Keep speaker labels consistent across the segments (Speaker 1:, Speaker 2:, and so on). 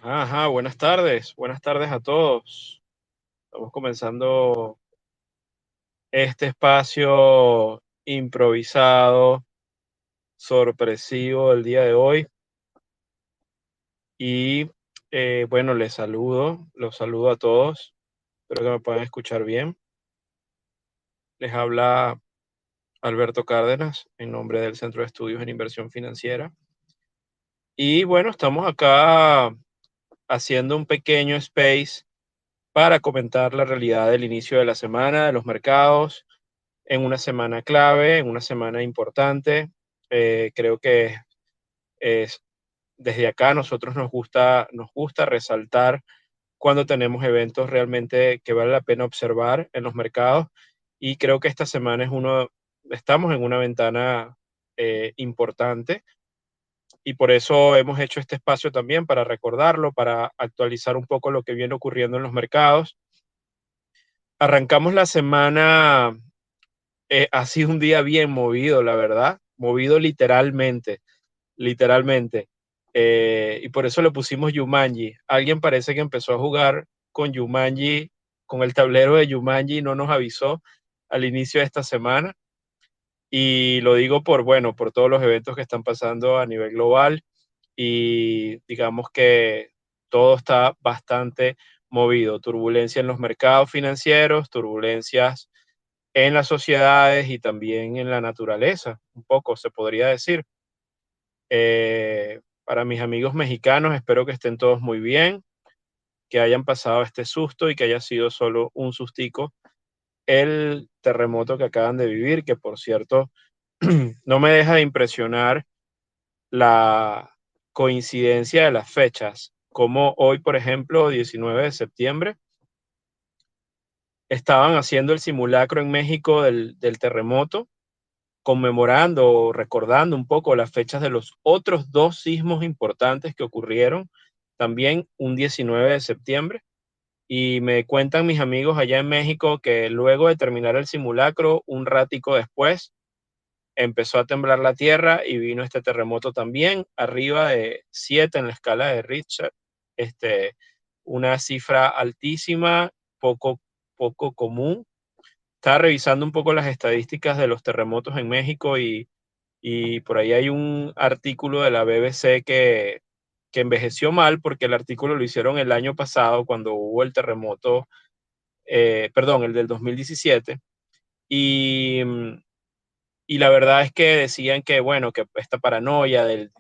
Speaker 1: Ajá, buenas tardes a todos. Estamos comenzando este espacio improvisado, sorpresivo del día de hoy. Y bueno, los saludo a todos. Espero que me puedan escuchar bien. Les habla Alberto Cárdenas en nombre del Centro de Estudios en Inversión Financiera. Y bueno, estamos acá haciendo un pequeño space para comentar la realidad del inicio de la semana, de los mercados en una semana clave, en una semana importante. Creo que es, desde acá a nosotros nos gusta resaltar cuando tenemos eventos realmente que vale la pena observar en los mercados. Y creo que esta semana estamos en una ventana importante y por eso hemos hecho este espacio también para recordarlo, para actualizar un poco lo que viene ocurriendo en los mercados. Arrancamos la semana. Ha sido un día bien movido, la verdad, movido literalmente, literalmente. Y por eso le pusimos Jumanji. Alguien parece que empezó a jugar con Jumanji, con el tablero de Jumanji, y no nos avisó al inicio de esta semana. Y lo digo bueno, por todos los eventos que están pasando a nivel global y digamos que todo está bastante movido. Turbulencia en los mercados financieros, turbulencias en las sociedades y también en la naturaleza, un poco se podría decir. Para mis amigos mexicanos, espero que estén todos muy bien, que hayan pasado este susto y que haya sido solo un sustico el terremoto que acaban de vivir, que por cierto, no me deja de impresionar la coincidencia de las fechas, como hoy, por ejemplo, 19 de septiembre, estaban haciendo el simulacro en México del terremoto, conmemorando o recordando un poco las fechas de los otros dos sismos importantes que ocurrieron también un 19 de septiembre. Y me cuentan mis amigos allá en México que luego de terminar el simulacro, un ratico después, empezó a temblar la tierra y vino este terremoto también, arriba de 7 en la escala de Richter, este, una cifra altísima, poco común. Estaba revisando un poco las estadísticas de los terremotos en México y por ahí hay un artículo de la BBC que envejeció mal porque el artículo lo hicieron el año pasado cuando hubo el terremoto, perdón, el del 2017. Y, y la verdad es que decían que, bueno, que esta paranoia del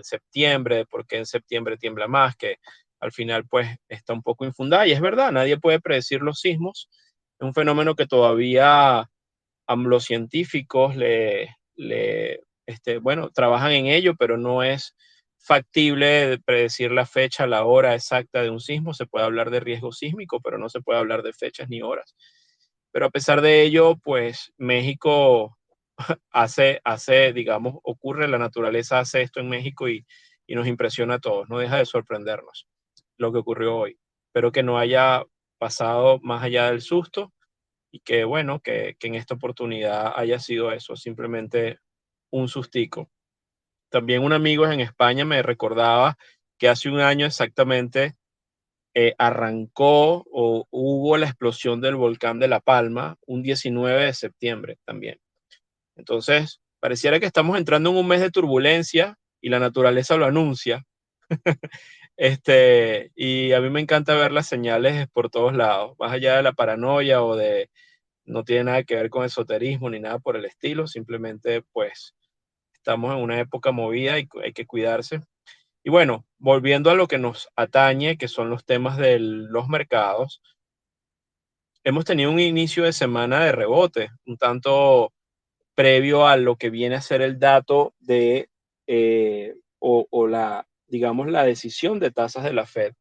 Speaker 1: septiembre, de por qué en septiembre tiembla más, que al final pues está un poco infundada. Y es verdad, nadie puede predecir los sismos. Es un fenómeno que todavía los científicos bueno, trabajan en ello, pero no es factible predecir la fecha, la hora exacta de un sismo. Se puede hablar de riesgo sísmico, pero no se puede hablar de fechas ni horas. Pero a pesar de ello, pues México digamos, ocurre, la naturaleza hace esto en México y nos impresiona a todos, no deja de sorprendernos lo que ocurrió hoy. Espero que no haya pasado más allá del susto y que bueno, que en esta oportunidad haya sido eso, simplemente un sustico. También un amigo en España me recordaba que hace un año exactamente arrancó o hubo la explosión del volcán de La Palma un 19 de septiembre también. Entonces, pareciera que estamos entrando en un mes de turbulencia y la naturaleza lo anuncia. Y a mí me encanta ver las señales por todos lados, más allá de la paranoia o de no tiene nada que ver con esoterismo ni nada por el estilo, simplemente pues estamos en una época movida y hay que cuidarse. Y bueno, volviendo a lo que nos atañe, que son los temas de los mercados, hemos tenido un inicio de semana de rebote, un tanto previo a lo que viene a ser el dato de, o la, digamos, la decisión de tasas de la Fed,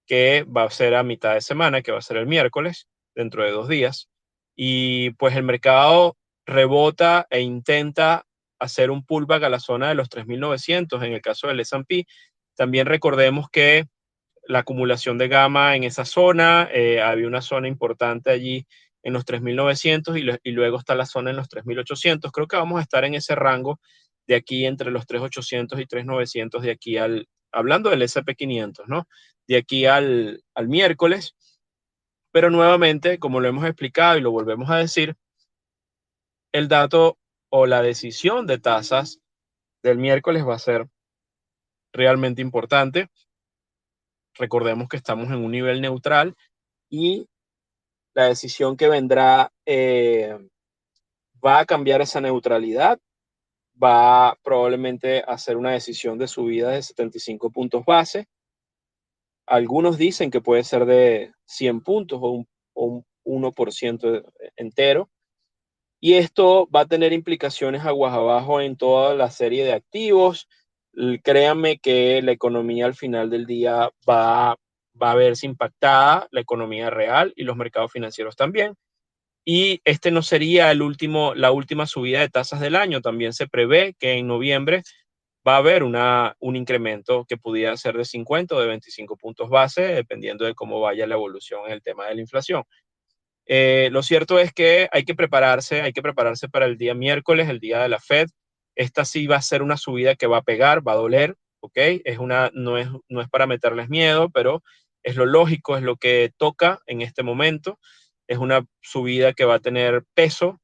Speaker 1: que va a ser a mitad de semana, que va a ser el miércoles, dentro de 2 días. Y pues el mercado rebota e intenta hacer un pullback a la zona de los 3.900 en el caso del S&P. También recordemos que la acumulación de gamma en esa zona, había una zona importante allí en los 3.900 y luego está la zona en los 3.800. Creo que vamos a estar en ese rango de aquí entre los 3.800 y 3.900 de aquí hablando del S&P 500, ¿no? De aquí al miércoles, pero nuevamente, como lo hemos explicado y lo volvemos a decir, el dato o la decisión de tasas del miércoles va a ser realmente importante. Recordemos que estamos en un nivel neutral y la decisión que vendrá va a cambiar esa neutralidad, va probablemente a hacer una decisión de subida de 75 puntos base. Algunos dicen que puede ser de 100 puntos o un 1% entero. Y esto va a tener implicaciones aguas abajo en toda la serie de activos. Créanme que la economía al final del día va a verse impactada, la economía real y los mercados financieros también. Y este no sería la última subida de tasas del año. También se prevé que en noviembre va a haber un incremento que pudiera ser de 50 o de 25 puntos base, dependiendo de cómo vaya la evolución en el tema de la inflación. Lo cierto es que hay que prepararse para el día miércoles, el día de la Fed. Esta sí va a ser una subida que va a pegar, va a doler, ¿ok? No es para meterles miedo, pero es lo lógico, es lo que toca en este momento. Es una subida que va a tener peso,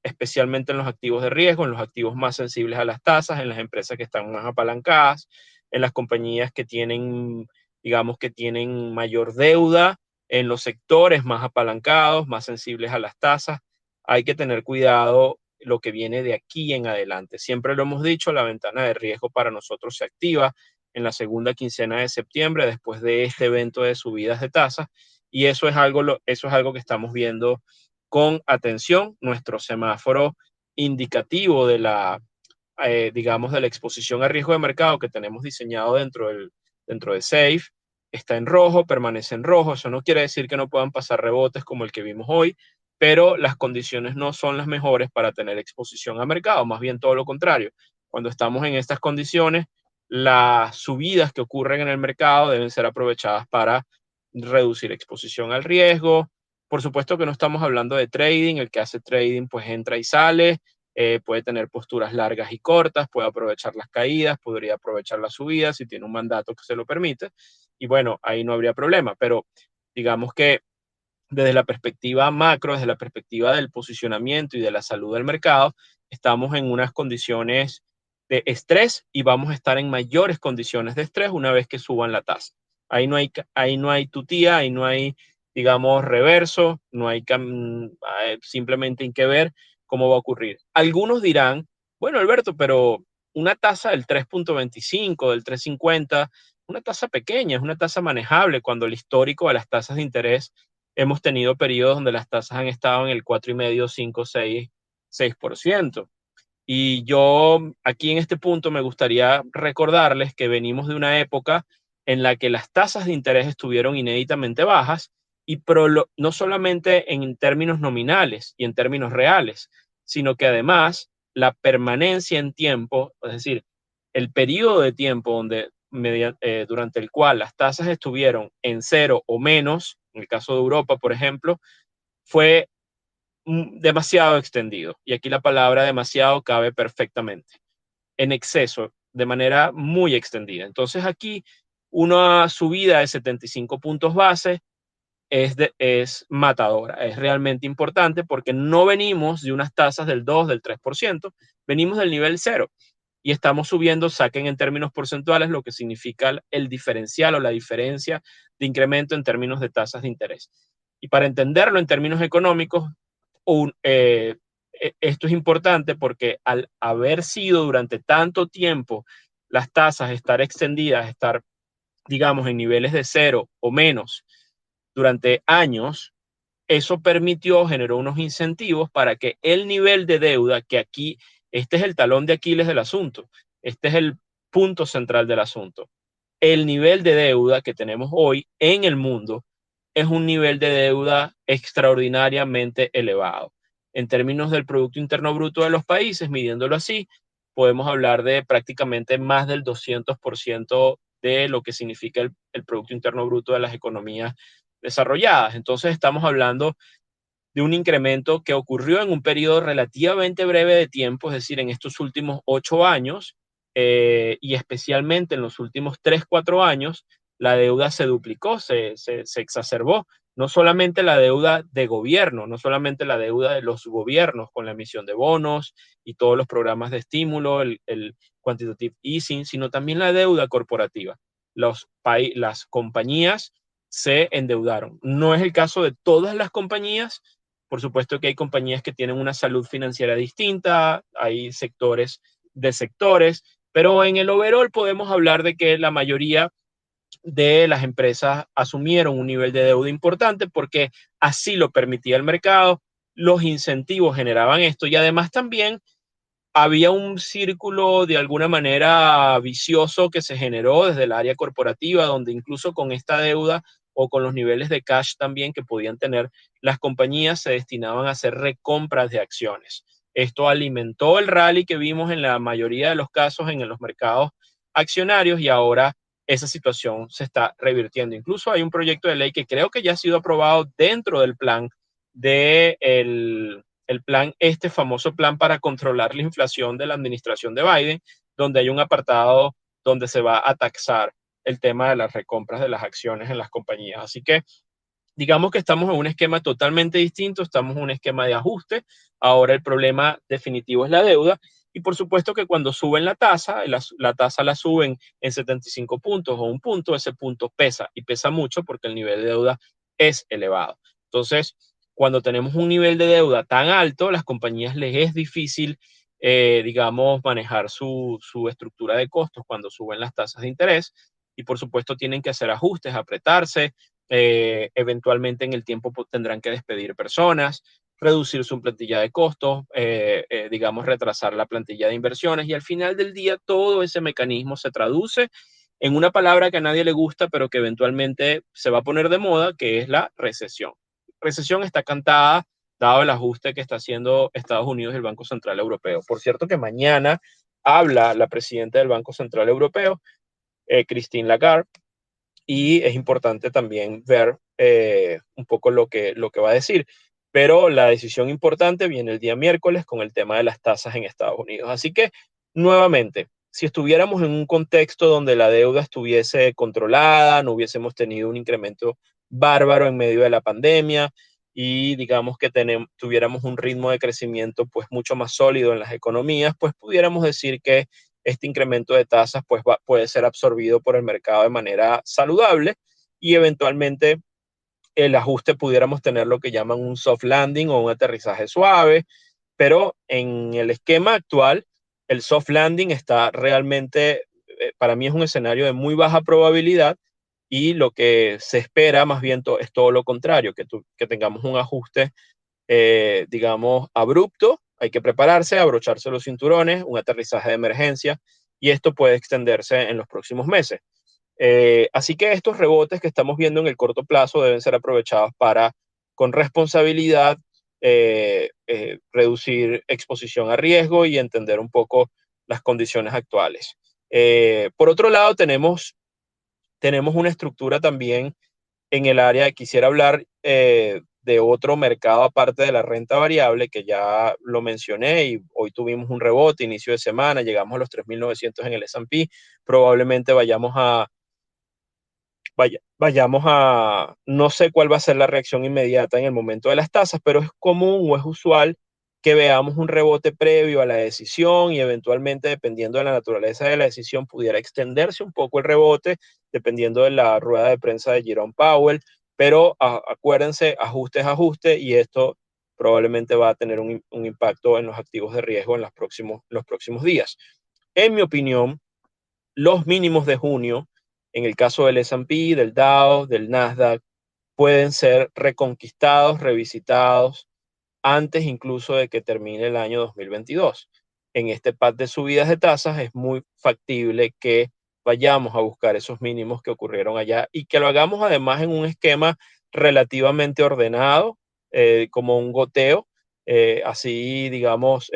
Speaker 1: especialmente en los activos de riesgo, en los activos más sensibles a las tasas, en las empresas que están más apalancadas, en las compañías que tienen, digamos, que tienen mayor deuda, en los sectores más apalancados, más sensibles a las tasas. Hay que tener cuidado lo que viene de aquí en adelante. Siempre lo hemos dicho, la ventana de riesgo para nosotros se activa en la segunda quincena de septiembre, después de este evento de subidas de tasas, y eso es algo que estamos viendo con atención. Nuestro semáforo indicativo digamos, de la exposición a riesgo de mercado que tenemos diseñado dentro de SAFE está en rojo, permanece en rojo. Eso no quiere decir que no puedan pasar rebotes como el que vimos hoy, pero las condiciones no son las mejores para tener exposición a mercado, más bien todo lo contrario. Cuando estamos en estas condiciones, las subidas que ocurren en el mercado deben ser aprovechadas para reducir exposición al riesgo. Por supuesto que no estamos hablando de trading, el que hace trading pues entra y sale, puede tener posturas largas y cortas, puede aprovechar las caídas, podría aprovechar las subidas si tiene un mandato que se lo permite. Y bueno, ahí no habría problema, pero digamos que desde la perspectiva macro, desde la perspectiva del posicionamiento y de la salud del mercado, estamos en unas condiciones de estrés y vamos a estar en mayores condiciones de estrés una vez que suban la tasa. Ahí no hay tutía, ahí no hay, digamos, reverso, no hay simplemente hay que ver cómo va a ocurrir. Algunos dirán, bueno, Alberto, pero una tasa del 3,25, del 3,50, una tasa pequeña, es una tasa manejable cuando el histórico de las tasas de interés hemos tenido periodos donde las tasas han estado en el 4,5, 5, 6%. Y yo aquí en este punto me gustaría recordarles que venimos de una época en la que las tasas de interés estuvieron inéditamente bajas y no solamente en términos nominales y en términos reales, sino que además la permanencia en tiempo, es decir, el periodo de tiempo durante el cual las tasas estuvieron en cero o menos, en el caso de Europa, por ejemplo, fue demasiado extendido. Y aquí la palabra demasiado cabe perfectamente. En exceso, de manera muy extendida. Entonces aquí una subida de 75 puntos base es matadora, es realmente importante porque no venimos de unas tasas del 2, del 3%, venimos del nivel cero y estamos subiendo, saquen en términos porcentuales lo que significa el diferencial o la diferencia de incremento en términos de tasas de interés. Y para entenderlo en términos económicos, esto es importante porque al haber sido durante tanto tiempo las tasas estar extendidas, estar, digamos, en niveles de cero o menos durante años, eso generó unos incentivos para que el nivel de deuda, que aquí, este es el talón de Aquiles del asunto, este es el punto central del asunto. El nivel de deuda que tenemos hoy en el mundo es un nivel de deuda extraordinariamente elevado. En términos del Producto Interno Bruto de los países, midiéndolo así, podemos hablar de prácticamente más del 200% de lo que significa el Producto Interno Bruto de las economías desarrolladas. Entonces estamos hablando de un incremento que ocurrió en un periodo relativamente breve de tiempo, es decir, en estos últimos 8 años, y especialmente en los últimos 3, 4 años, la deuda se duplicó, se exacerbó. No solamente la deuda de gobierno, no solamente la deuda de los gobiernos con la emisión de bonos y todos los programas de estímulo, el quantitative easing, sino también la deuda corporativa. Las compañías se endeudaron. No es el caso de todas las compañías. Por supuesto que hay compañías que tienen una salud financiera distinta, hay sectores de sectores, pero en el overall podemos hablar de que la mayoría de las empresas asumieron un nivel de deuda importante porque así lo permitía el mercado, los incentivos generaban esto y además también había un círculo de alguna manera vicioso que se generó desde el área corporativa, donde incluso con esta deuda o con los niveles de cash también que podían tener las compañías se destinaban a hacer recompras de acciones. Esto alimentó el rally que vimos en la mayoría de los casos en los mercados accionarios y ahora esa situación se está revirtiendo. Incluso hay un proyecto de ley que creo que ya ha sido aprobado dentro del plan de el plan, este famoso plan para controlar la inflación de la administración de Biden, donde hay un apartado donde se va a taxar el tema de las recompras de las acciones en las compañías. Así que digamos que estamos en un esquema totalmente distinto, estamos en un esquema de ajuste. Ahora el problema definitivo es la deuda. Y por supuesto que cuando suben la tasa la suben en 75 puntos o un punto, ese punto pesa y pesa mucho porque el nivel de deuda es elevado. Entonces, cuando tenemos un nivel de deuda tan alto, las compañías les es difícil, digamos, manejar su estructura de costos cuando suben las tasas de interés y por supuesto tienen que hacer ajustes, apretarse, eventualmente en el tiempo tendrán que despedir personas, reducir su plantilla de costos, digamos, retrasar la plantilla de inversiones y al final del día todo ese mecanismo se traduce en una palabra que a nadie le gusta, pero que eventualmente se va a poner de moda, que es la recesión. Recesión está cantada, dado el ajuste que está haciendo Estados Unidos y el Banco Central Europeo. Por cierto que mañana habla la presidenta del Banco Central Europeo, Christine Lagarde, y es importante también ver un poco lo que va a decir. Pero la decisión importante viene el día miércoles con el tema de las tasas en Estados Unidos. Así que, nuevamente, si estuviéramos en un contexto donde la deuda estuviese controlada, no hubiésemos tenido un incremento bárbaro en medio de la pandemia y digamos que tuviéramos un ritmo de crecimiento pues mucho más sólido en las economías, pues pudiéramos decir que este incremento de tasas pues puede ser absorbido por el mercado de manera saludable y eventualmente el ajuste pudiéramos tener lo que llaman un soft landing o un aterrizaje suave, pero en el esquema actual el soft landing está realmente, para mí es un escenario de muy baja probabilidad y lo que se espera más bien es todo lo contrario, que tengamos un ajuste digamos, abrupto, hay que prepararse, abrocharse los cinturones, un aterrizaje de emergencia, y esto puede extenderse en los próximos meses. Así que estos rebotes que estamos viendo en el corto plazo deben ser aprovechados para, con responsabilidad, reducir exposición a riesgo y entender un poco las condiciones actuales. Por otro lado, tenemos una estructura también en el área, quisiera hablar de otro mercado aparte de la renta variable, que ya lo mencioné y hoy tuvimos un rebote, inicio de semana, llegamos a los 3.900 en el S&P, probablemente vayamos a, no sé cuál va a ser la reacción inmediata en el momento de las tasas, pero es común o es usual que veamos un rebote previo a la decisión y eventualmente, dependiendo de la naturaleza de la decisión, pudiera extenderse un poco el rebote, dependiendo de la rueda de prensa de Jerome Powell, pero acuérdense, ajuste es ajuste y esto probablemente va a tener un impacto en los activos de riesgo en los próximos días. En mi opinión, los mínimos de junio, en el caso del S&P, del Dow, del Nasdaq, pueden ser reconquistados, revisitados antes incluso de que termine el año 2022. En este pad de subidas de tasas es muy factible que vayamos a buscar esos mínimos que ocurrieron allá y que lo hagamos además en un esquema relativamente ordenado, como un goteo, así digamos,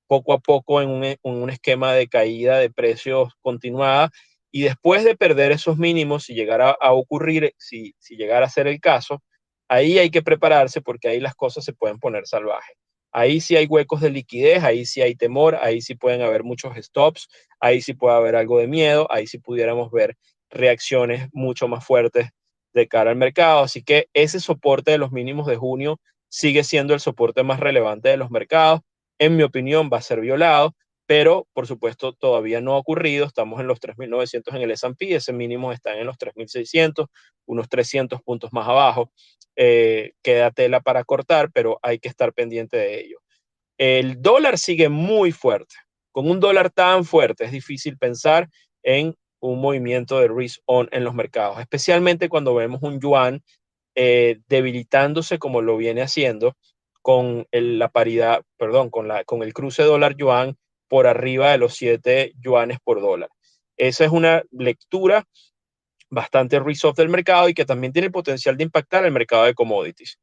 Speaker 1: poco a poco en un esquema de caída de precios continuada. Y después de perder esos mínimos, si llegara a ocurrir, si llegara a ser el caso, ahí hay que prepararse porque ahí las cosas se pueden poner salvajes. Ahí sí hay huecos de liquidez, ahí sí hay temor, ahí sí pueden haber muchos stops, ahí sí puede haber algo de miedo, ahí sí pudiéramos ver reacciones mucho más fuertes de cara al mercado. Así que ese soporte de los mínimos de junio sigue siendo el soporte más relevante de los mercados. En mi opinión, va a ser violado, pero por supuesto todavía no ha ocurrido. Estamos en los 3.900 en el S&P, ese mínimo está en los 3.600, unos 300 puntos más abajo. Queda tela para cortar, pero hay que estar pendiente de ello. El dólar sigue muy fuerte. Con un dólar tan fuerte es difícil pensar en un movimiento de risk on en los mercados, especialmente cuando vemos un yuan debilitándose como lo viene haciendo con la paridad, perdón, con el cruce dólar-yuan por arriba de los 7 yuanes por dólar. Esa es una lectura bastante risk-off del mercado y que también tiene el potencial de impactar el mercado de commodities.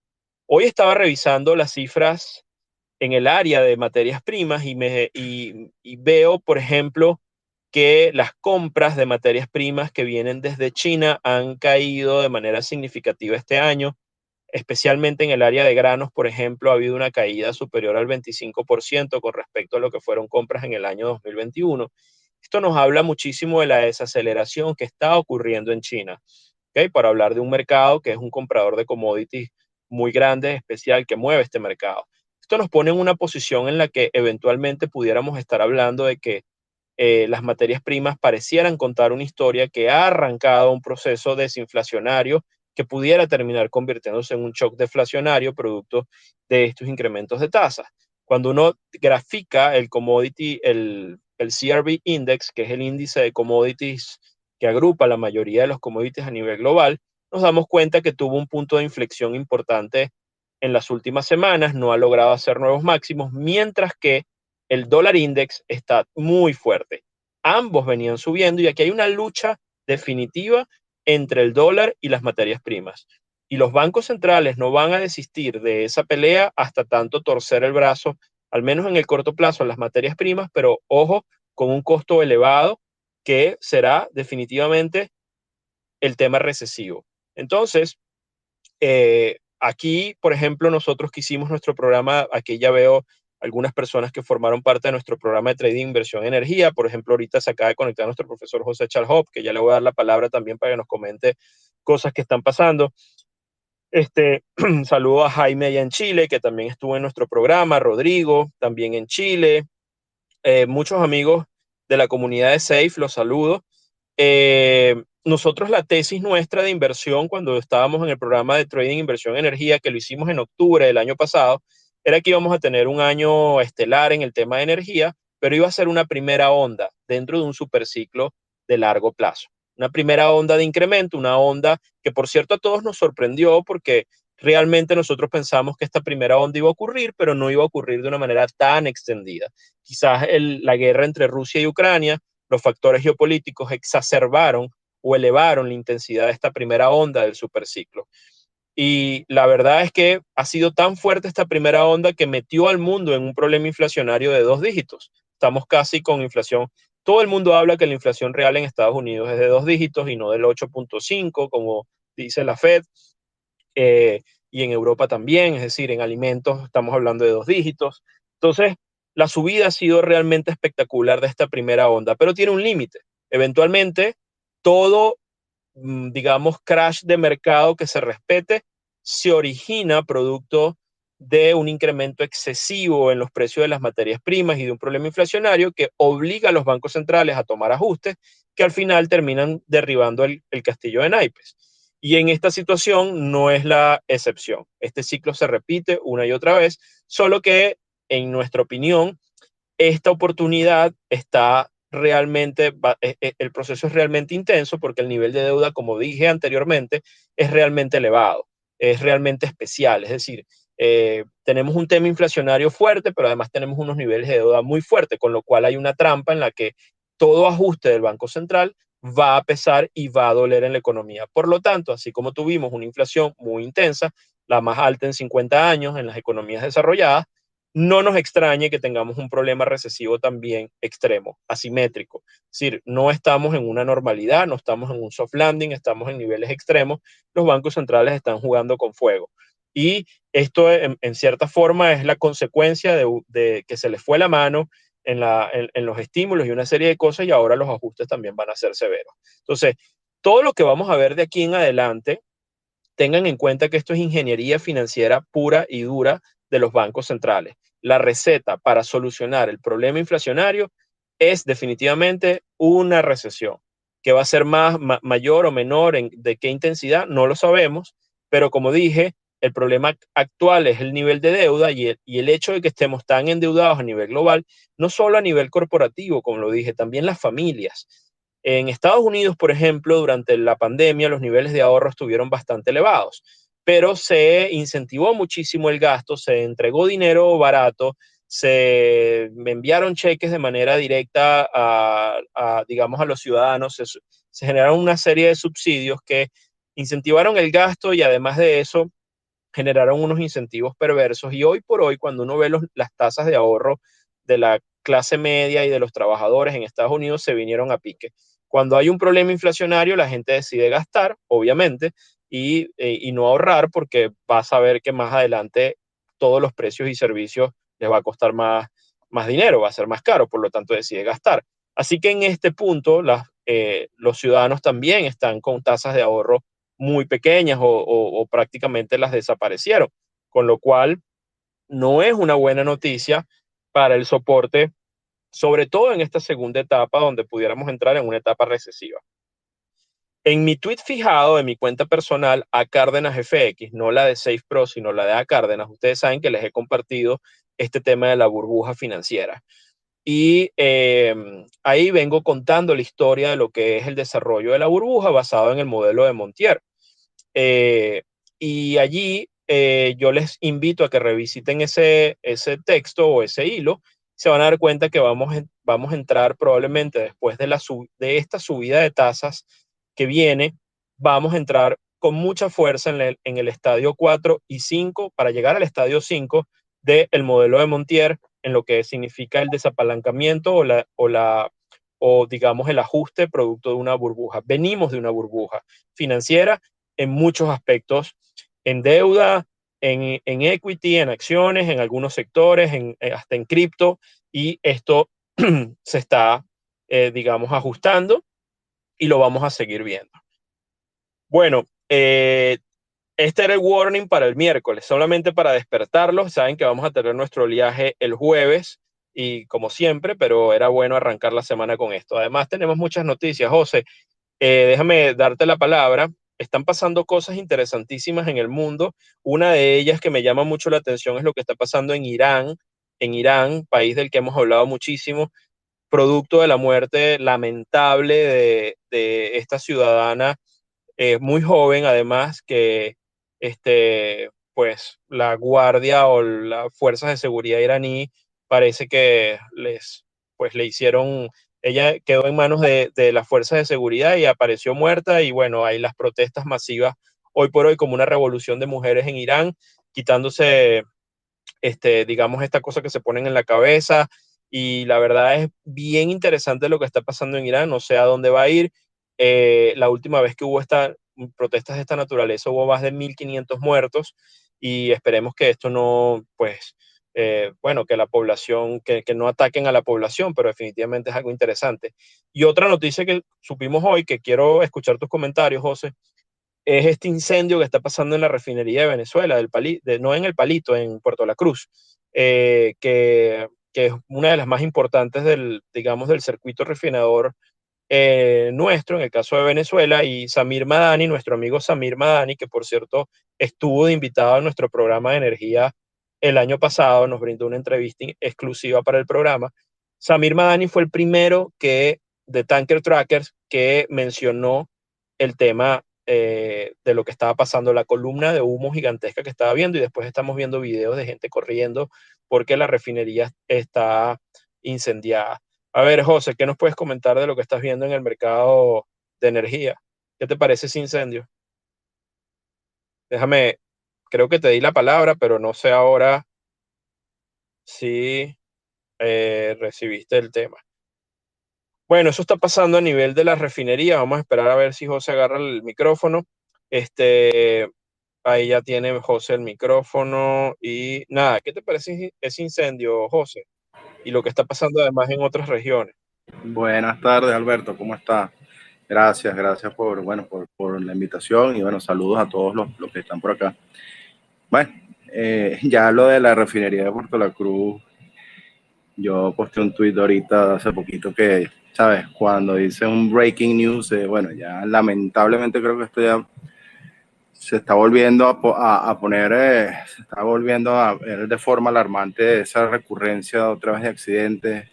Speaker 1: Hoy estaba revisando las cifras en el área de materias primas y veo, por ejemplo, que las compras de materias primas que vienen desde China han caído de manera significativa este año, especialmente en el área de granos, por ejemplo, ha habido una caída superior al 25% con respecto a lo que fueron compras en el año 2021. Esto nos habla muchísimo de la desaceleración que está ocurriendo en China, ¿okay? Para hablar de un mercado que es un comprador de commodities muy grande, especial, que mueve este mercado. Esto nos pone en una posición en la que eventualmente pudiéramos estar hablando de que las materias primas parecieran contar una historia que ha arrancado un proceso desinflacionario que pudiera terminar convirtiéndose en un shock deflacionario producto de estos incrementos de tasas. Cuando uno grafica el CRB Index, que es el índice de commodities que agrupa la mayoría de los commodities a nivel global, nos damos cuenta que tuvo un punto de inflexión importante en las últimas semanas, no ha logrado hacer nuevos máximos, mientras que el dólar index está muy fuerte. Ambos venían subiendo y aquí hay una lucha definitiva entre el dólar y las materias primas. Y los bancos centrales no van a desistir de esa pelea hasta tanto torcer el brazo, al menos en el corto plazo, en las materias primas, pero ojo, con un costo elevado que será definitivamente el tema recesivo. Entonces, aquí, por ejemplo, nosotros que hicimos nuestro programa, aquí ya veo algunas personas que formaron parte de nuestro programa de trading inversión energía. Por ejemplo, ahorita se acaba de conectar nuestro profesor José Chalhop, que ya le voy a dar la palabra también para que nos comente cosas que están pasando. Saludo a Jaime allá en Chile, que también estuvo en nuestro programa, Rodrigo, también en Chile. Muchos amigos de la comunidad de Safe, los saludo. Nosotros la tesis nuestra de inversión cuando estábamos en el programa de trading inversión energía que lo hicimos en octubre del año pasado era que íbamos a tener un año estelar en el tema de energía, pero iba a ser una primera onda dentro de un superciclo de largo plazo. Una primera onda de incremento, una onda que por cierto a todos nos sorprendió porque realmente nosotros pensamos que esta primera onda iba a ocurrir, pero no iba a ocurrir de una manera tan extendida. Quizás la guerra entre Rusia y Ucrania, los factores geopolíticos exacerbaron o elevaron la intensidad de esta primera onda del superciclo. Y la verdad es que ha sido tan fuerte esta primera onda que metió al mundo en un problema inflacionario de 2 dígitos. Estamos casi con inflación. Todo el mundo habla que la inflación real en Estados Unidos es de 2 dígitos y no del 8.5, como dice la Fed. eh, y en Europa también, es decir, en alimentos estamos hablando de 2 dígitos. Entonces, la subida ha sido realmente espectacular de esta primera onda, pero tiene un límite. Eventualmente, todo, digamos, crash de mercado que se respete se origina producto de un incremento excesivo en los precios de las materias primas y de un problema inflacionario que obliga a los bancos centrales a tomar ajustes que al final terminan derribando el castillo de naipes. Y en esta situación no es la excepción. Este ciclo se repite una y otra vez, solo que, en nuestra opinión, esta oportunidad está realmente, el proceso es realmente intenso porque el nivel de deuda, como dije anteriormente, es realmente elevado, es realmente especial. Es decir, tenemos un tema inflacionario fuerte, pero además tenemos unos niveles de deuda muy fuertes, con lo cual hay una trampa en la que todo ajuste del Banco Central va a pesar y va a doler en la economía. Por lo tanto, así como tuvimos una inflación muy intensa, la más alta en 50 años en las economías desarrolladas, no nos extrañe que tengamos un problema recesivo también extremo, asimétrico. Es decir, no estamos en una normalidad, no estamos en un soft landing, estamos en niveles extremos. Los bancos centrales están jugando con fuego. Y esto en cierta forma es la consecuencia de que se les fue la mano en los estímulos y una serie de cosas y ahora los ajustes también van a ser severos. Entonces, todo lo que vamos a ver de aquí en adelante, tengan en cuenta que esto es ingeniería financiera pura y dura de los bancos centrales. La receta para solucionar el problema inflacionario es definitivamente una recesión, que va a ser mayor o menor, de qué intensidad, no lo sabemos, pero como dije, el problema actual es el nivel de deuda y el hecho de que estemos tan endeudados a nivel global, no solo a nivel corporativo, como lo dije, también las familias. En Estados Unidos, por ejemplo, durante la pandemia, los niveles de ahorro estuvieron bastante elevados, pero se incentivó muchísimo el gasto, se entregó dinero barato, se enviaron cheques de manera directa digamos, a los ciudadanos, se generaron una serie de subsidios que incentivaron el gasto y además de eso generaron unos incentivos perversos. Y hoy por hoy, cuando uno ve las tasas de ahorro de la clase media y de los trabajadores en Estados Unidos, se vinieron a pique. Cuando hay un problema inflacionario, la gente decide gastar, obviamente, y no ahorrar porque va a saber que más adelante todos los precios y servicios les va a costar más dinero, va a ser más caro, por lo tanto decide gastar. Así que en este punto los ciudadanos también están con tasas de ahorro muy pequeñas o prácticamente las desaparecieron, con lo cual no es una buena noticia para el soporte, sobre todo en esta segunda etapa donde pudiéramos entrar en una etapa recesiva. En mi tweet fijado de mi cuenta personal a Cárdenas FX, no la de Safe Pro, sino la de A Cárdenas, ustedes saben que les he compartido este tema de la burbuja financiera. Y ahí vengo contando la historia de lo que es el desarrollo de la burbuja basado en el modelo de Montier. Eh, y allí yo les invito a que revisiten ese texto o ese hilo. Se van a dar cuenta que vamos a entrar probablemente después de esta subida de tasas que viene, vamos a entrar con mucha fuerza en el estadio 4 y 5 para llegar al estadio 5 del modelo de Montier, en lo que significa el desapalancamiento o digamos el ajuste producto de una burbuja. Venimos de una burbuja financiera en muchos aspectos, en deuda, en equity, en acciones, en algunos sectores, hasta en cripto, y esto se está, digamos, ajustando y lo vamos a seguir viendo. Bueno, este era el warning para el miércoles, solamente para despertarlos. Saben que vamos a tener nuestro viaje el jueves y como siempre, pero era bueno arrancar la semana con esto. Además, tenemos muchas noticias. José, déjame darte la palabra. Están pasando cosas interesantísimas en el mundo. Una de ellas que me llama mucho la atención es lo que está pasando en Irán, país del que hemos hablado muchísimo, producto de la muerte lamentable de esta ciudadana muy joven, además, que pues la guardia o las fuerzas de seguridad iraní parece que pues le hicieron, ella quedó en manos de las fuerzas de seguridad y apareció muerta y bueno, hay las protestas masivas hoy por hoy como una revolución de mujeres en Irán, quitándose digamos, esta cosa que se ponen en la cabeza. Y la verdad es bien interesante lo que está pasando en Irán. No sé a dónde va a ir. La última vez que hubo protestas de esta naturaleza hubo más de 1.500 muertos y esperemos que esto no, pues, bueno, que la población, que no ataquen a la población, pero definitivamente es algo interesante. Y otra noticia que supimos hoy, que quiero escuchar tus comentarios, José, es este incendio que está pasando en la refinería de Venezuela, no en el Palito, en Puerto La Cruz, que es una de las más importantes digamos, del circuito refinador nuestro, en el caso de Venezuela, y Samir Madani, nuestro amigo Samir Madani, que por cierto estuvo de invitado a nuestro programa de energía el año pasado, nos brindó una entrevista exclusiva para el programa. Samir Madani fue el primero de Tanker Trackers que mencionó el tema de lo que estaba pasando, la columna de humo gigantesca que estaba viendo, y después estamos viendo videos de gente corriendo porque la refinería está incendiada. A ver, José, ¿qué nos puedes comentar de lo que estás viendo en el mercado de energía? ¿Qué te parece ese incendio? Déjame, creo que te di la palabra, pero no sé ahora si recibiste el tema. Bueno, eso está pasando a nivel de la refinería. Vamos a esperar a ver si José agarra el micrófono. Este, Ahí ya tiene José el micrófono y nada, ¿qué te parece ese incendio, José? Y lo que está pasando además en otras regiones.
Speaker 2: Buenas tardes, Alberto, ¿cómo está? Gracias por la invitación y bueno, saludos a todos los que están por acá. Bueno, ya lo de la refinería de Puerto La Cruz, yo posté un tuit ahorita hace poquito que, ¿sabes? Cuando dice un breaking news, bueno, ya lamentablemente creo que esto ya se está volviendo a poner, se está volviendo a ver de forma alarmante esa recurrencia otra vez de accidentes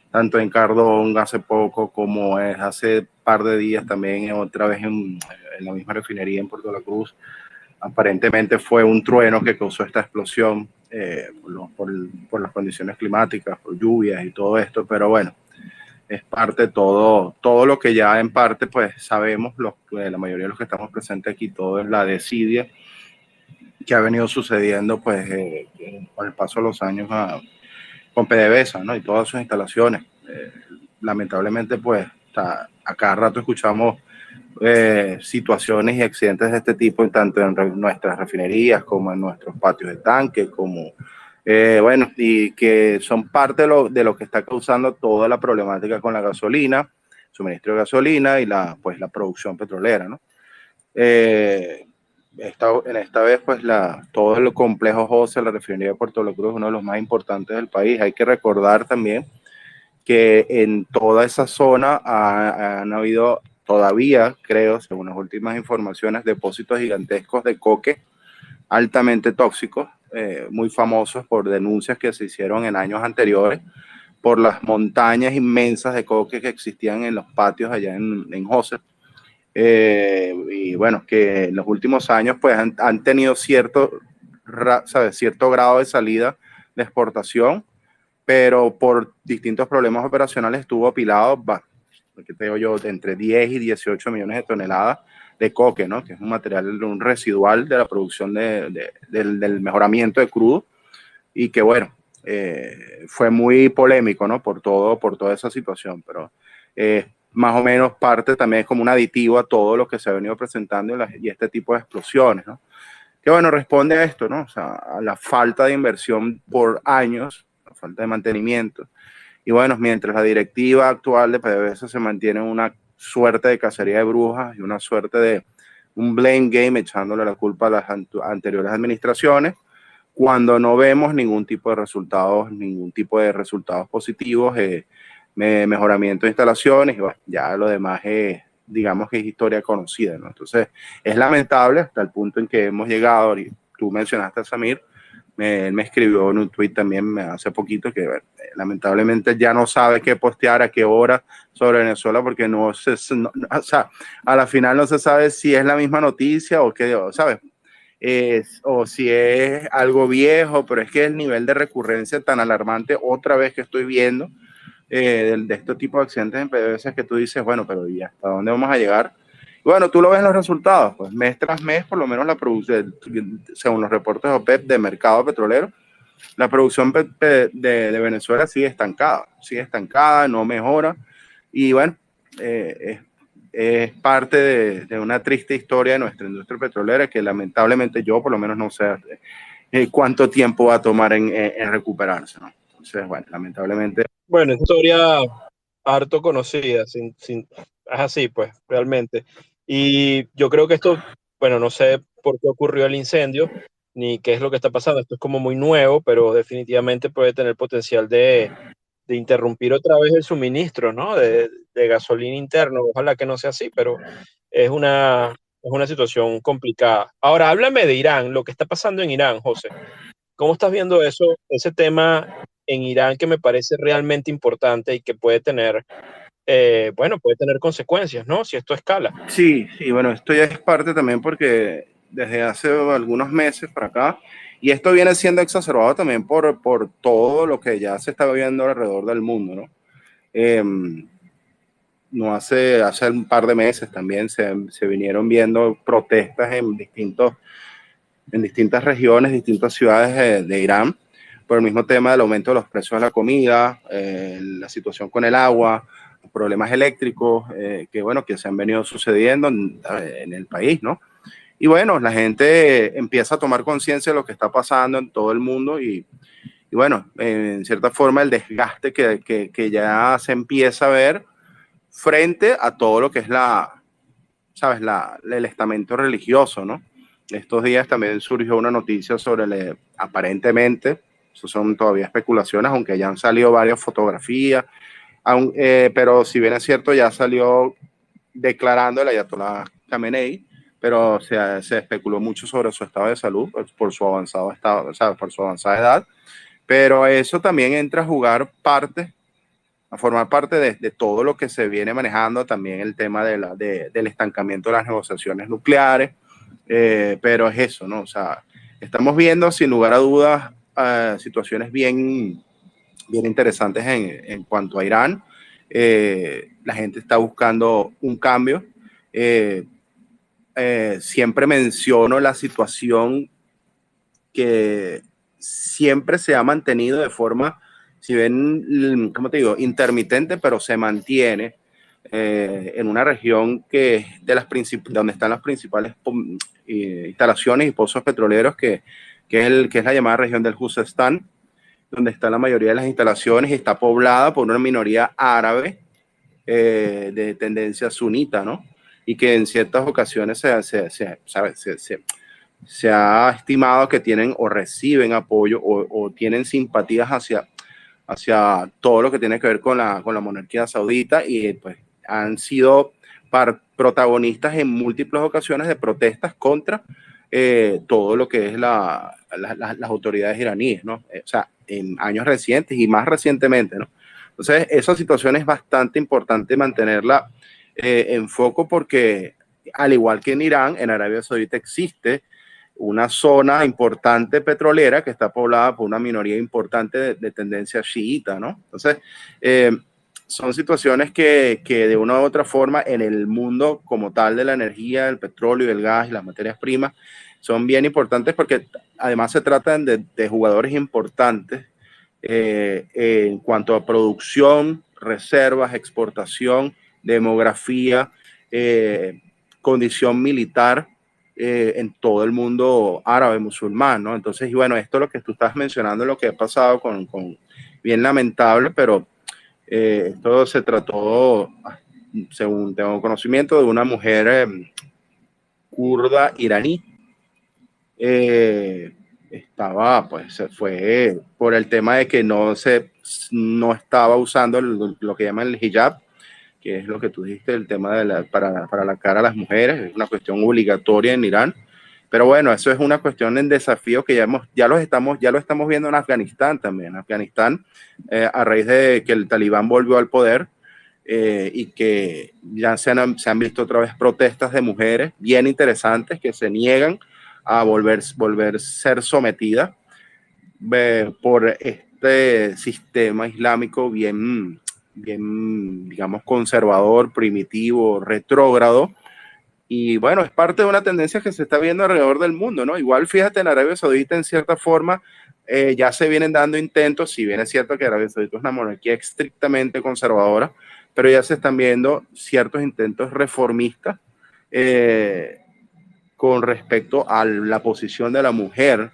Speaker 2: tanto en Cardón hace poco como es hace par de días también otra vez en la misma refinería en Puerto La Cruz. Aparentemente fue un trueno que causó esta explosión por las condiciones climáticas, por lluvias y todo esto, pero bueno, es parte de todo lo que ya en parte pues sabemos, la mayoría de los que estamos presentes aquí, todo es la desidia que ha venido sucediendo pues con el paso de los años con PDVSA, ¿no? Y todas sus instalaciones. Lamentablemente, pues, a cada rato escuchamos situaciones y accidentes de este tipo, tanto en nuestras refinerías como en nuestros patios de tanque, como, bueno, y que son parte de lo que está causando toda la problemática con la gasolina, suministro de gasolina y pues, la producción petrolera, ¿no? Eh, en esta vez, pues todo el complejo José, la refinería de Puerto La Cruz, es uno de los más importantes del país. Hay que recordar también que en toda esa zona han habido todavía, creo, según las últimas informaciones, depósitos gigantescos de coque altamente tóxicos, muy famosos por denuncias que se hicieron en años anteriores, por las montañas inmensas de coque que existían en los patios allá en José. Y bueno, que en los últimos años pues han tenido cierto grado de salida de exportación, pero por distintos problemas operacionales estuvo apilado, que te digo yo, entre 10 y 18 millones de toneladas de coque, ¿no? Que es un material, un residual de la producción del mejoramiento de crudo y que bueno, fue muy polémico, ¿no? Por toda esa situación, pero más o menos parte también es como un aditivo a todo lo que se ha venido presentando y este tipo de explosiones, ¿no? Que bueno, responde a esto, ¿no? O sea, a la falta de inversión por años, la falta de mantenimiento. Y bueno, mientras la directiva actual de PDVSA se mantiene una suerte de cacería de brujas y una suerte de un blame game echándole la culpa a las anteriores administraciones, cuando no vemos ningún tipo de resultados positivos, mejoramiento de instalaciones, y bueno, ya lo demás es, digamos que es historia conocida, ¿no? Entonces, es lamentable hasta el punto en que hemos llegado, y tú mencionaste a Samir, él me escribió en un tweet también hace poquito que lamentablemente ya no sabe qué postear, a qué hora sobre Venezuela, porque o sea, a la final no se sabe si es la misma noticia o qué, ¿sabes? O si es algo viejo, pero es que el nivel de recurrencia tan alarmante otra vez que estoy viendo de este tipo de accidentes en PDVSA es que tú dices, bueno, pero ¿y hasta dónde vamos a llegar? Y bueno, tú lo ves en los resultados, pues mes tras mes, por lo menos la producción, según los reportes de OPEP de mercado petrolero, la producción de Venezuela sigue estancada, no mejora. Y bueno, es parte de una triste historia de nuestra industria petrolera que lamentablemente yo por lo menos no sé cuánto tiempo va a tomar en recuperarse, ¿no? Entonces, bueno, lamentablemente.
Speaker 1: Bueno, es historia harto conocida, es así, pues, realmente. Y yo creo que esto, bueno, no sé por qué ocurrió el incendio, ni qué es lo que está pasando. Esto es como muy nuevo, pero definitivamente puede tener potencial de interrumpir otra vez el suministro, ¿no? De gasolina interno. Ojalá que no sea así, pero es una situación complicada. Ahora, háblame de Irán, lo que está pasando en Irán, José. ¿Cómo estás viendo eso, ese tema en Irán que me parece realmente importante y que puede tener, bueno, puede tener consecuencias, ¿no? Si esto escala.
Speaker 2: Sí, sí, bueno, esto ya es parte también porque desde hace algunos meses para acá, y esto viene siendo exacerbado también por todo lo que ya se está viendo alrededor del mundo, ¿no? Eh, no hace un par de meses también se vinieron viendo protestas en distintas regiones, distintas ciudades de Irán, por el mismo tema del aumento de los precios de la comida, la situación con el agua, los problemas eléctricos, que bueno, que se han venido sucediendo en el país, ¿no? Y bueno, la gente empieza a tomar conciencia de lo que está pasando en todo el mundo y bueno, en cierta forma el desgaste que ya se empieza a ver frente a todo lo que es ¿sabes? El estamento religioso, ¿no? Estos días también surgió una noticia sobre, aparentemente, eso son todavía especulaciones, aunque ya han salido varias fotografías, pero si bien es cierto, ya salió declarando el Ayatollah Khamenei, pero se especuló mucho sobre su estado de salud por su avanzado estado, o sea, por su avanzada edad, pero eso también entra a jugar parte, a formar parte de todo lo que se viene manejando, también el tema del estancamiento de las negociaciones nucleares, pero es eso, ¿no? O sea, estamos viendo sin lugar a dudas situaciones bien interesantes en cuanto a Irán. La gente está buscando un cambio. Eh, Siempre menciono la situación que siempre se ha mantenido de forma, si ven, ¿cómo te digo?, intermitente, pero se mantiene en una región que es de donde están las principales instalaciones y pozos petroleros, que es la llamada región del Juzestán, donde está la mayoría de las instalaciones y está poblada por una minoría árabe de tendencia sunita, ¿no? Y que en ciertas ocasiones se ha estimado que tienen o reciben apoyo o tienen simpatías hacia todo lo que tiene que ver con la monarquía saudita y pues han sido protagonistas en múltiples ocasiones de protestas contra todo lo que es las autoridades iraníes, ¿no? O sea, en años recientes y más recientemente, ¿no? Entonces, esa situación es bastante importante mantenerla en foco porque, al igual que en Irán, en Arabia Saudita existe una zona importante petrolera que está poblada por una minoría importante de tendencia chiita, ¿no? Entonces, eh, son situaciones que de una u otra forma en el mundo como tal de la energía, el petróleo, el gas y las materias primas son bien importantes porque además se tratan de jugadores importantes en cuanto a producción, reservas, exportación, demografía, condición militar en todo el mundo árabe musulmán, ¿no? Entonces, y bueno, esto es lo que tú estás mencionando, lo que ha pasado bien lamentable, pero esto se trató, según tengo conocimiento, de una mujer kurda iraní. Estaba, pues, se fue por el tema de que no estaba usando lo que llaman el hijab, que es lo que tú dijiste, el tema para la cara a las mujeres, es una cuestión obligatoria en Irán. Pero bueno, eso es una cuestión en desafío que ya lo estamos viendo en Afganistán también. En Afganistán, a raíz de que el Talibán volvió al poder y que ya se han visto otra vez protestas de mujeres bien interesantes que se niegan a volver a ser sometidas por este sistema islámico bien, digamos, conservador, primitivo, retrógrado. Y bueno, es parte de una tendencia que se está viendo alrededor del mundo, ¿no? Igual, fíjate, en Arabia Saudita, en cierta forma, ya se vienen dando intentos, si bien es cierto que Arabia Saudita es una monarquía estrictamente conservadora, pero ya se están viendo ciertos intentos reformistas eh, con respecto a la posición de la mujer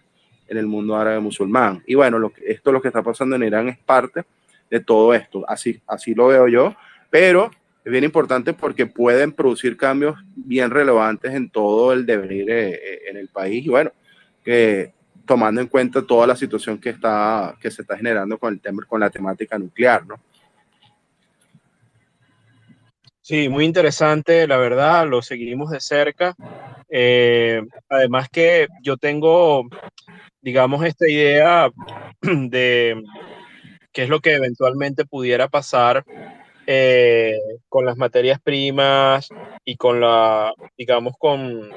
Speaker 2: en el mundo árabe musulmán. Y bueno, esto lo que está pasando en Irán es parte de todo esto, así lo veo yo, pero es bien importante porque pueden producir cambios bien relevantes en todo el devenir en el país y bueno, tomando en cuenta toda la situación que se está generando con la temática nuclear, ¿no?
Speaker 1: Sí, muy interesante, la verdad, lo seguimos de cerca. Además que yo tengo, digamos, esta idea de qué es lo que eventualmente pudiera pasar eh, con las materias primas y con digamos, con,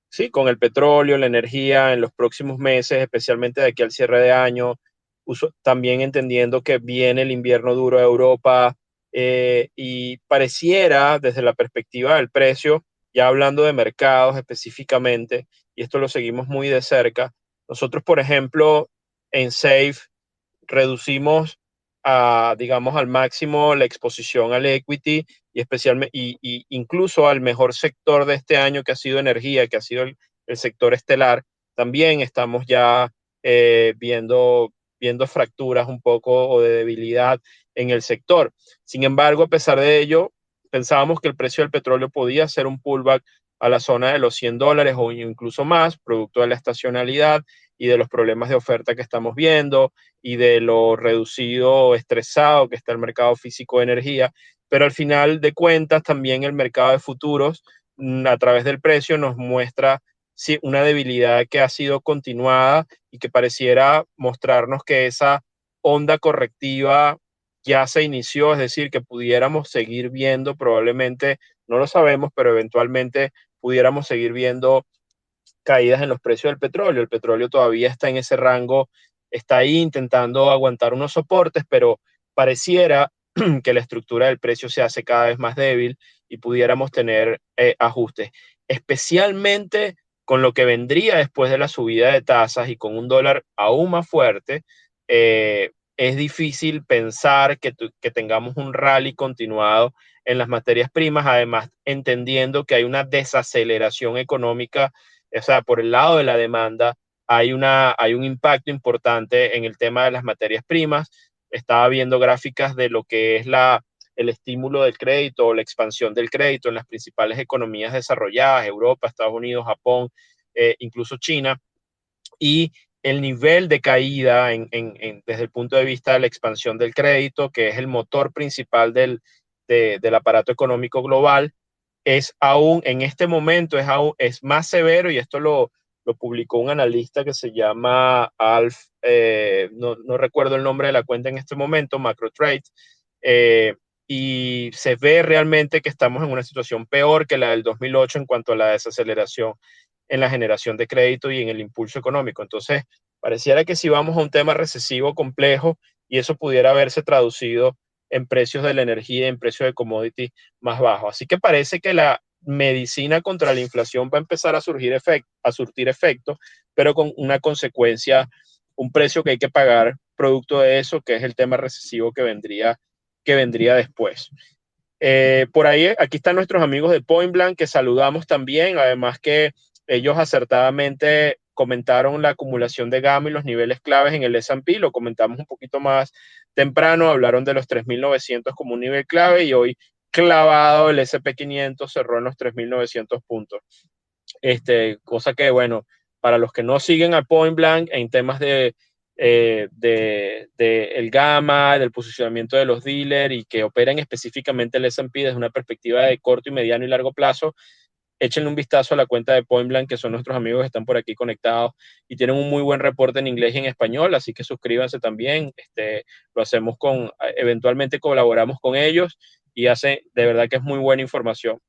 Speaker 1: sí, con el petróleo, la energía en los próximos meses, especialmente de aquí al cierre de año, también entendiendo que viene el invierno duro de Europa y pareciera desde la perspectiva del precio, ya hablando de mercados específicamente, y esto lo seguimos muy de cerca, nosotros, por ejemplo, en Safe reducimos digamos, al máximo la exposición al equity y especialmente, y incluso al mejor sector de este año que ha sido energía, que ha sido el sector estelar. También estamos ya viendo fracturas un poco o de debilidad en el sector. Sin embargo, a pesar de ello, pensábamos que el precio del petróleo podía hacer un pullback a la zona de los $100 o incluso más, producto de la estacionalidad y de los problemas de oferta que estamos viendo y de lo reducido o estresado que está el mercado físico de energía. Pero al final de cuentas, también el mercado de futuros, a través del precio, nos muestra sí, una debilidad que ha sido continuada y que pareciera mostrarnos que esa onda correctiva ya se inició, es decir, que pudiéramos seguir viendo probablemente, no lo sabemos, pero eventualmente pudiéramos seguir viendo caídas en los precios del petróleo. El petróleo todavía está en ese rango, está ahí intentando aguantar unos soportes, pero pareciera que la estructura del precio se hace cada vez más débil y pudiéramos tener ajustes, especialmente con lo que vendría después de la subida de tasas y con un dólar aún más fuerte. Es difícil pensar que tengamos un rally continuado en las materias primas, además entendiendo que hay una desaceleración económica, o sea, por el lado de la demanda hay un impacto importante en el tema de las materias primas. Estaba viendo gráficas de lo que es el estímulo del crédito o la expansión del crédito en las principales economías desarrolladas, Europa, Estados Unidos, Japón, incluso China, y el nivel de caída desde el punto de vista de la expansión del crédito, que es el motor principal del aparato económico global, es aún, en este momento, es más severo, y esto lo publicó un analista que se llama Alf, no recuerdo el nombre de la cuenta en este momento, MacroTrade, eh, y se ve realmente que estamos en una situación peor que la del 2008 en cuanto a la desaceleración en la generación de crédito y en el impulso económico. Entonces, pareciera que si vamos a un tema recesivo complejo y eso pudiera haberse traducido en precios de la energía, en precios de commodity más bajos. Así que parece que la medicina contra la inflación va a empezar a surtir efecto, pero con una consecuencia, un precio que hay que pagar producto de eso, que es el tema recesivo que vendría después. Por ahí, aquí están nuestros amigos de Point Blank, que saludamos también, además que ellos acertadamente comentaron la acumulación de gamma y los niveles claves en el S&P, lo comentamos un poquito más temprano, hablaron de los 3.900 como un nivel clave y hoy clavado el S&P 500 cerró en los 3.900 puntos. Cosa que, bueno, para los que no siguen a Point Blank en temas de el gamma, del posicionamiento de los dealers y que operan específicamente el S&P desde una perspectiva de corto y mediano y largo plazo, échenle un vistazo a la cuenta de Point Blank, que son nuestros amigos que están por aquí conectados y tienen un muy buen reporte en inglés y en español, así que suscríbanse también. Lo hacemos eventualmente colaboramos con ellos y de verdad que es muy buena información.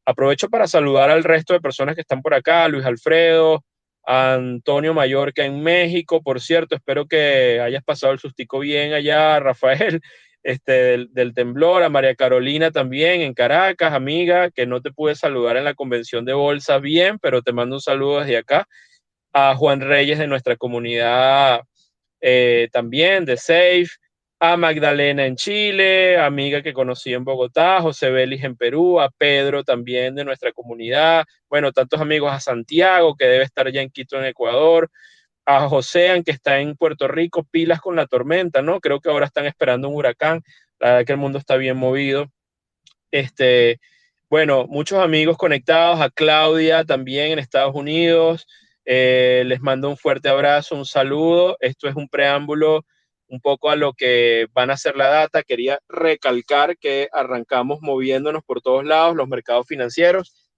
Speaker 1: Aprovecho para saludar al resto de personas que están por acá, Luis Alfredo, a Antonio Mallorca en México, por cierto, espero que hayas pasado el sustico bien allá, Rafael, del temblor, a María Carolina también en Caracas, amiga, que no te pude saludar en la convención de bolsa bien, pero te mando un saludo desde acá, a Juan Reyes de nuestra comunidad también de Safe, a Magdalena en Chile, amiga que conocí en Bogotá, a José Belis en Perú, a Pedro también de nuestra comunidad, bueno, tantos amigos, a Santiago que debe estar ya en Quito en Ecuador, a José, que está en Puerto Rico, pilas con la tormenta, ¿no? Creo que ahora están esperando un huracán, la verdad que el mundo está bien movido. Bueno, muchos amigos conectados, a Claudia también en Estados Unidos, les mando un fuerte abrazo, un saludo. Esto es un preámbulo un poco a lo que van a ser la data. Quería recalcar que arrancamos moviéndonos por todos lados, los mercados financieros.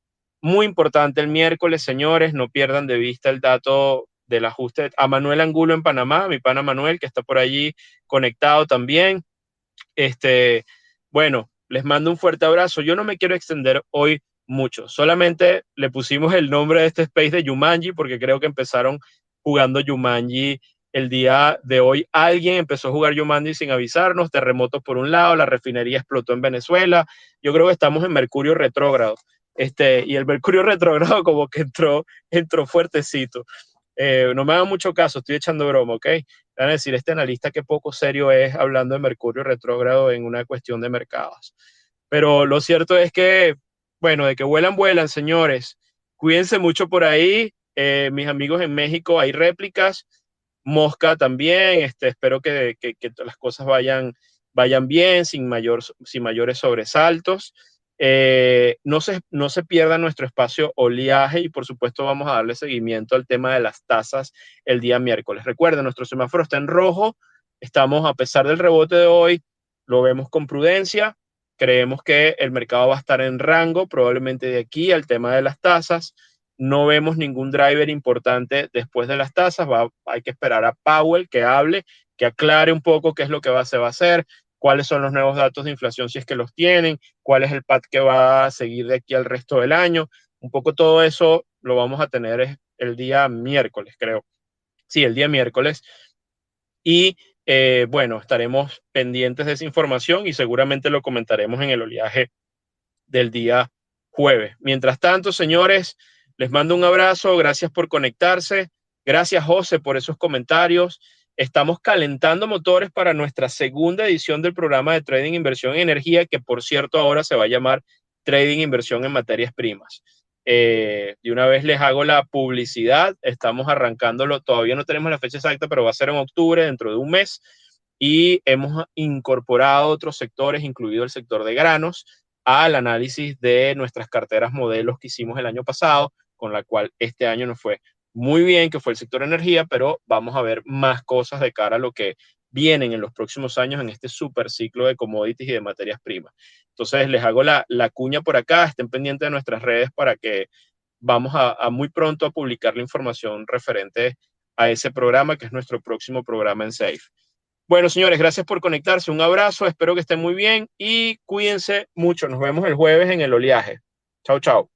Speaker 1: Muy importante el miércoles, señores, no pierdan de vista el dato del ajuste. A Manuel Angulo en Panamá, mi pana Manuel, que está por allí conectado también. Bueno, les mando un fuerte abrazo. Yo no me quiero extender hoy mucho, solamente le pusimos el nombre de este space de Jumanji porque creo que empezaron jugando Jumanji el día de hoy. Alguien empezó a jugar Jumanji sin avisarnos, terremotos por un lado, la refinería explotó en Venezuela. Yo creo que estamos en Mercurio retrógrado. Y el Mercurio retrógrado como que entró fuertecito. No me hagan mucho caso, estoy echando broma, ¿ok? Van a decir, este analista qué poco serio es hablando de Mercurio retrógrado en una cuestión de mercados. Pero lo cierto es que, bueno, de que vuelan, vuelan, señores. Cuídense mucho por ahí. Mis amigos en México, hay réplicas. Mosca también. Espero que las cosas vayan bien, sin mayores sobresaltos. No se pierda nuestro espacio oleaje y por supuesto vamos a darle seguimiento al tema de las tasas el día miércoles. Recuerden, nuestro semáforo está en rojo. Estamos, a pesar del rebote de hoy, lo vemos con prudencia. Creemos que el mercado va a estar en rango probablemente de aquí al tema de las tasas. No vemos ningún driver importante después de las tasas. Hay que esperar a Powell que hable, que aclare un poco qué es lo que se va a hacer, cuáles son los nuevos datos de inflación si es que los tienen, cuál es el path que va a seguir de aquí al resto del año. Un poco todo eso lo vamos a tener el día miércoles, creo. Sí, el día miércoles. Y bueno, estaremos pendientes de esa información y seguramente lo comentaremos en el oleaje del día jueves. Mientras tanto, señores, les mando un abrazo, gracias por conectarse, gracias José por esos comentarios. Estamos calentando motores para nuestra segunda edición del programa de Trading Inversión en Energía, que por cierto ahora se va a llamar Trading Inversión en Materias Primas. De una vez les hago la publicidad, estamos arrancándolo, todavía no tenemos la fecha exacta, pero va a ser en octubre, dentro de un mes, y hemos incorporado otros sectores, incluido el sector de granos, al análisis de nuestras carteras modelos que hicimos el año pasado, con la cual este año nos fue muy bien, que fue el sector energía, pero vamos a ver más cosas de cara a lo que vienen en los próximos años en este super ciclo de commodities y de materias primas. Entonces les hago la cuña por acá, estén pendientes de nuestras redes para que vamos a muy pronto a publicar la información referente a ese programa, que es nuestro próximo programa en SAFE. Bueno, señores, gracias por conectarse. Un abrazo, espero que estén muy bien y cuídense mucho. Nos vemos el jueves en el oleaje. Chao, chao.